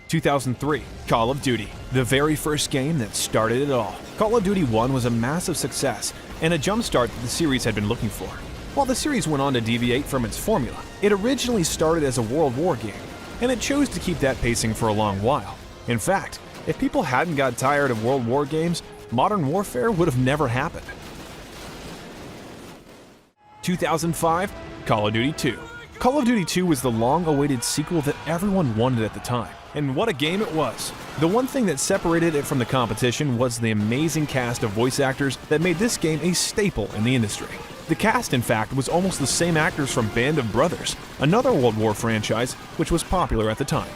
2003, Call of Duty, the very first game that started it all. Call of Duty 1 was a massive success and a jumpstart that the series had been looking for. While the series went on to deviate from its formula, it originally started as a World War game, and it chose to keep that pacing for a long while. In fact, if people hadn't got tired of World War games, Modern Warfare would have never happened. 2005, Call of Duty 2. Call of Duty 2 was the long-awaited sequel that everyone wanted at the time, and what a game it was. The one thing that separated it from the competition was the amazing cast of voice actors that made this game a staple in the industry. The cast, in fact, was almost the same actors from Band of Brothers, another World War franchise which was popular at the time.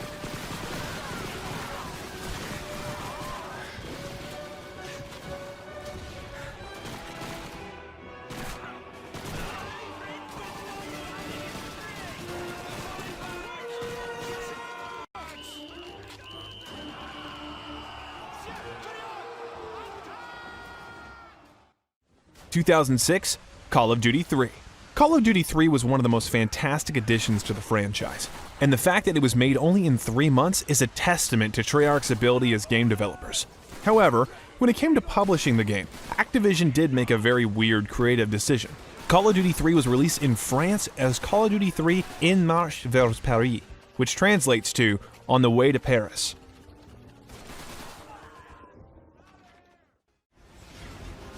In 2006, Call of Duty 3. Call of Duty 3 was one of the most fantastic additions to the franchise, and the fact that it was made only in 3 months is a testament to Treyarch's ability as game developers. However, when it came to publishing the game, Activision did make a very weird creative decision. Call of Duty 3 was released in France as Call of Duty 3 En Marche vers Paris, which translates to On the Way to Paris.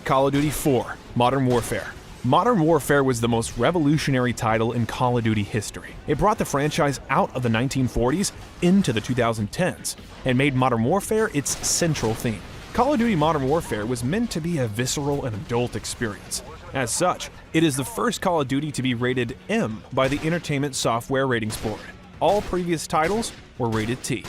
Call of Duty 4, Modern Warfare. Modern Warfare was the most revolutionary title in Call of Duty history. It brought the franchise out of the 1940s into the 2010s, and made Modern Warfare its central theme. Call of Duty Modern Warfare was meant to be a visceral and adult experience. As such, it is the first Call of Duty to be rated M by the Entertainment Software Ratings Board. All previous titles were rated T.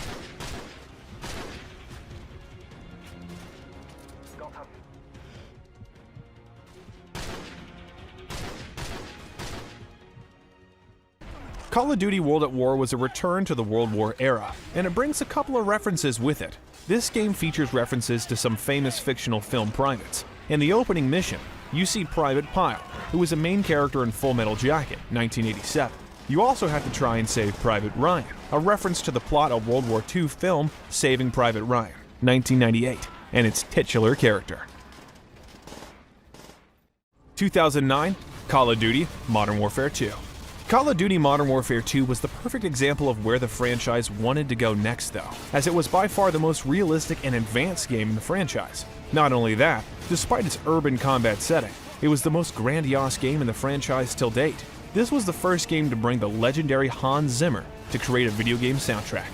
Call of Duty World at War was a return to the World War era, and it brings a couple of references with it. This game features references to some famous fictional film privates. In the opening mission, you see Private Pyle, who is a main character in Full Metal Jacket, 1987. You also have to try and save Private Ryan, a reference to the plot of World War II film Saving Private Ryan, 1998, and its titular character. 2009, Call of Duty Modern Warfare 2. Call of Duty Modern Warfare 2 was the perfect example of where the franchise wanted to go next though, as it was by far the most realistic and advanced game in the franchise. Not only that, despite its urban combat setting, it was the most grandiose game in the franchise till date. This was the first game to bring the legendary Hans Zimmer to create a video game soundtrack.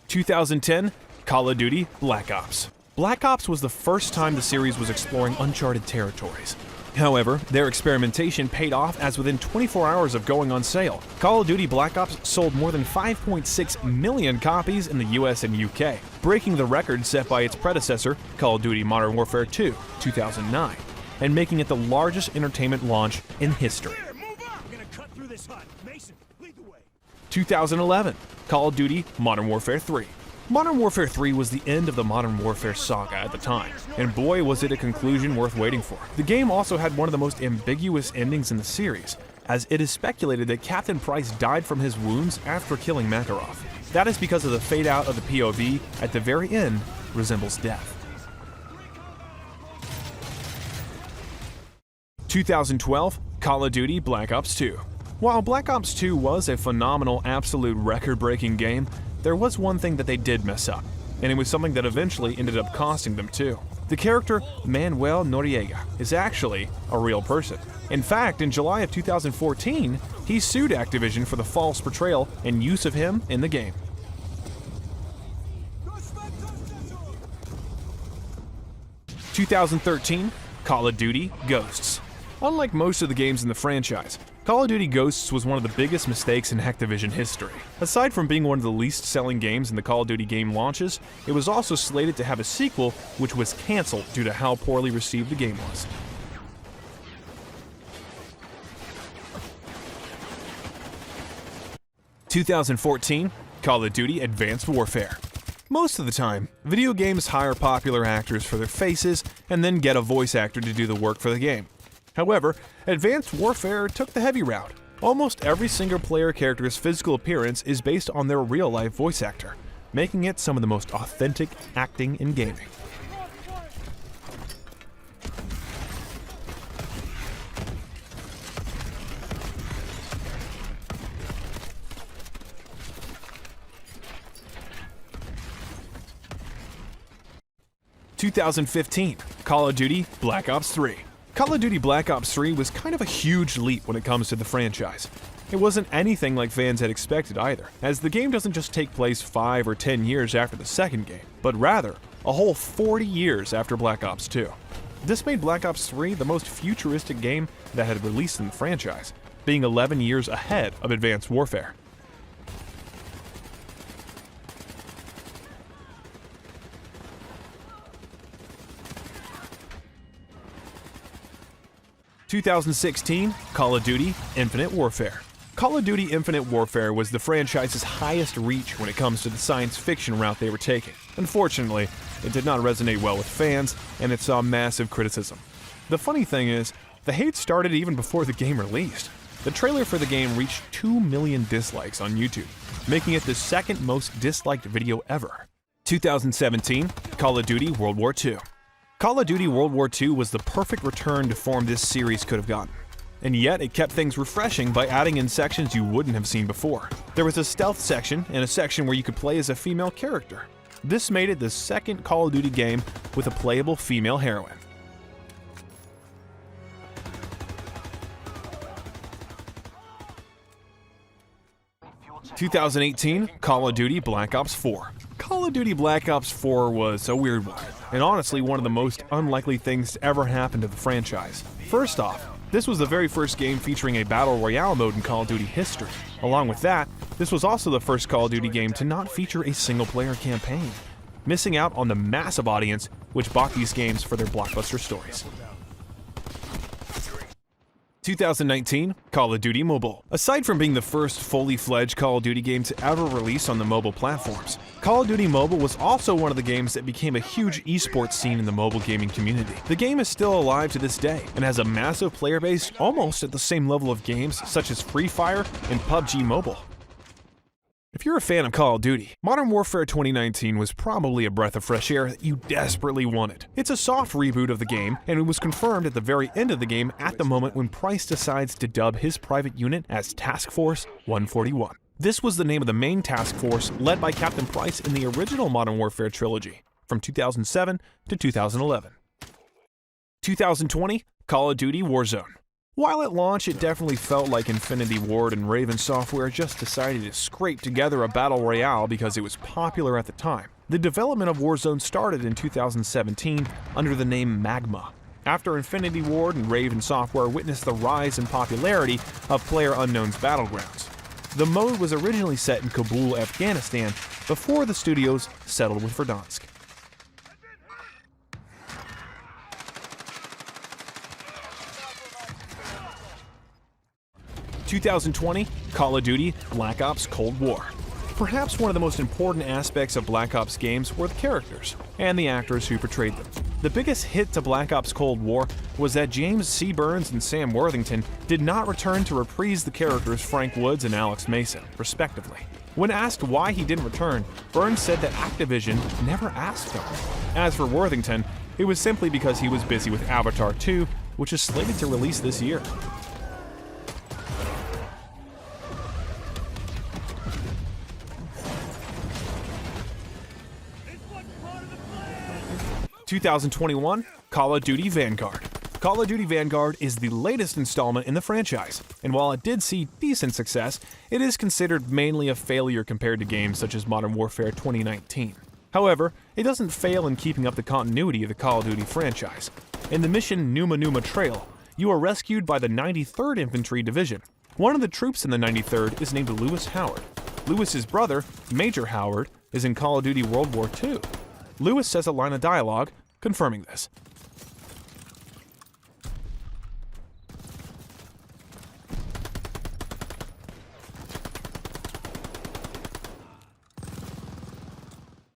2010, Call of Duty Black Ops. Black Ops was the first time the series was exploring uncharted territories. However, their experimentation paid off as within 24 hours of going on sale, Call of Duty Black Ops sold more than 5.6 million copies in the US and UK, breaking the record set by its predecessor, Call of Duty Modern Warfare 2, 2009, and making it the largest entertainment launch in history. 2011, Call of Duty Modern Warfare 3. Modern Warfare 3 was the end of the Modern Warfare saga at the time, and boy was it a conclusion worth waiting for. The game also had one of the most ambiguous endings in the series, as it is speculated that Captain Price died from his wounds after killing Makarov. That is because of the fade out of the POV at the very end resembles death. 2012, Call of Duty Black Ops 2. While Black Ops 2 was a phenomenal, absolute record-breaking game, there was one thing that they did mess up, and it was something that eventually ended up costing them too. The character Manuel Noriega is actually a real person. In fact, in July of 2014, he sued Activision for the false portrayal and use of him in the game. 2013, Call of Duty Ghosts. Unlike most of the games in the franchise, Call of Duty Ghosts was one of the biggest mistakes in Activision history. Aside from being one of the least selling games in the Call of Duty game launches, it was also slated to have a sequel which was cancelled due to how poorly received the game was. In 2014, Call of Duty Advanced Warfare. Most of the time, video games hire popular actors for their faces and then get a voice actor to do the work for the game. However, Advanced Warfare took the heavy route. Almost every single-player character's physical appearance is based on their real-life voice actor, making it some of the most authentic acting in gaming. – 2015, Call of Duty Black Ops 3. Call of Duty Black Ops 3 was kind of a huge leap when it comes to the franchise. It wasn't anything like fans had expected either, as the game doesn't just take place 5 or 10 years after the second game, but rather a whole 40 years after Black Ops 2. This made Black Ops 3 the most futuristic game that had released in the franchise, being 11 years ahead of Advanced Warfare. – 2016, Call of Duty Infinite Warfare. Call of Duty Infinite Warfare was the franchise's highest reach when it comes to the science fiction route they were taking. Unfortunately, it did not resonate well with fans, and it saw massive criticism. The funny thing is, the hate started even before the game released. The trailer for the game reached 2 million dislikes on YouTube, making it the second most disliked video ever. 2017, Call of Duty World War II. Call of Duty World War II was the perfect return to form this series could have gotten. And yet, it kept things refreshing by adding in sections you wouldn't have seen before. There was a stealth section and a section where you could play as a female character. This made it the second Call of Duty game with a playable female heroine. 2018, Call of Duty Black Ops 4. Call of Duty Black Ops 4 was a weird one, and honestly one of the most unlikely things to ever happen to the franchise. First off, this was the very first game featuring a Battle Royale mode in Call of Duty history. Along with that, this was also the first Call of Duty game to not feature a single-player campaign, missing out on the massive audience which bought these games for their blockbuster stories. 2019, Call of Duty Mobile. Aside from being the first fully fledged Call of Duty game to ever release on the mobile platforms, Call of Duty Mobile was also one of the games that became a huge esports scene in the mobile gaming community. The game is still alive to this day and has a massive player base almost at the same level of games such as Free Fire and PUBG Mobile. If you're a fan of Call of Duty, Modern Warfare 2019 was probably a breath of fresh air that you desperately wanted. It's a soft reboot of the game, and it was confirmed at the very end of the game at the moment when Price decides to dub his private unit as Task Force 141. This was the name of the main task force led by Captain Price in the original Modern Warfare trilogy, from 2007 to 2011. 2020, Call of Duty Warzone. While at launch it definitely felt like Infinity Ward and Raven Software just decided to scrape together a battle royale because it was popular at the time, the development of Warzone started in 2017 under the name Magma, after Infinity Ward and Raven Software witnessed the rise in popularity of PlayerUnknown's Battlegrounds. The mode was originally set in Kabul, Afghanistan, before the studios settled with Verdansk. 2020, Call of Duty Black Ops Cold War. Perhaps one of the most important aspects of Black Ops games were the characters and the actors who portrayed them. The biggest hit to Black Ops Cold War was that James C. Burns and Sam Worthington did not return to reprise the characters Frank Woods and Alex Mason, respectively. When asked why he didn't return, Burns said that Activision never asked him. As for Worthington, it was simply because he was busy with Avatar 2, which is slated to release this year. 2021, Call of Duty Vanguard. Call of Duty Vanguard is the latest installment in the franchise, and while it did see decent success, it is considered mainly a failure compared to games such as Modern Warfare 2019. However, it doesn't fail in keeping up the continuity of the Call of Duty franchise. In the mission Numa Numa Trail, you are rescued by the 93rd Infantry Division. One of the troops in the 93rd is named Lewis Howard. Lewis's brother, Major Howard, is in Call of Duty World War II. Lewis says a line of dialogue confirming this.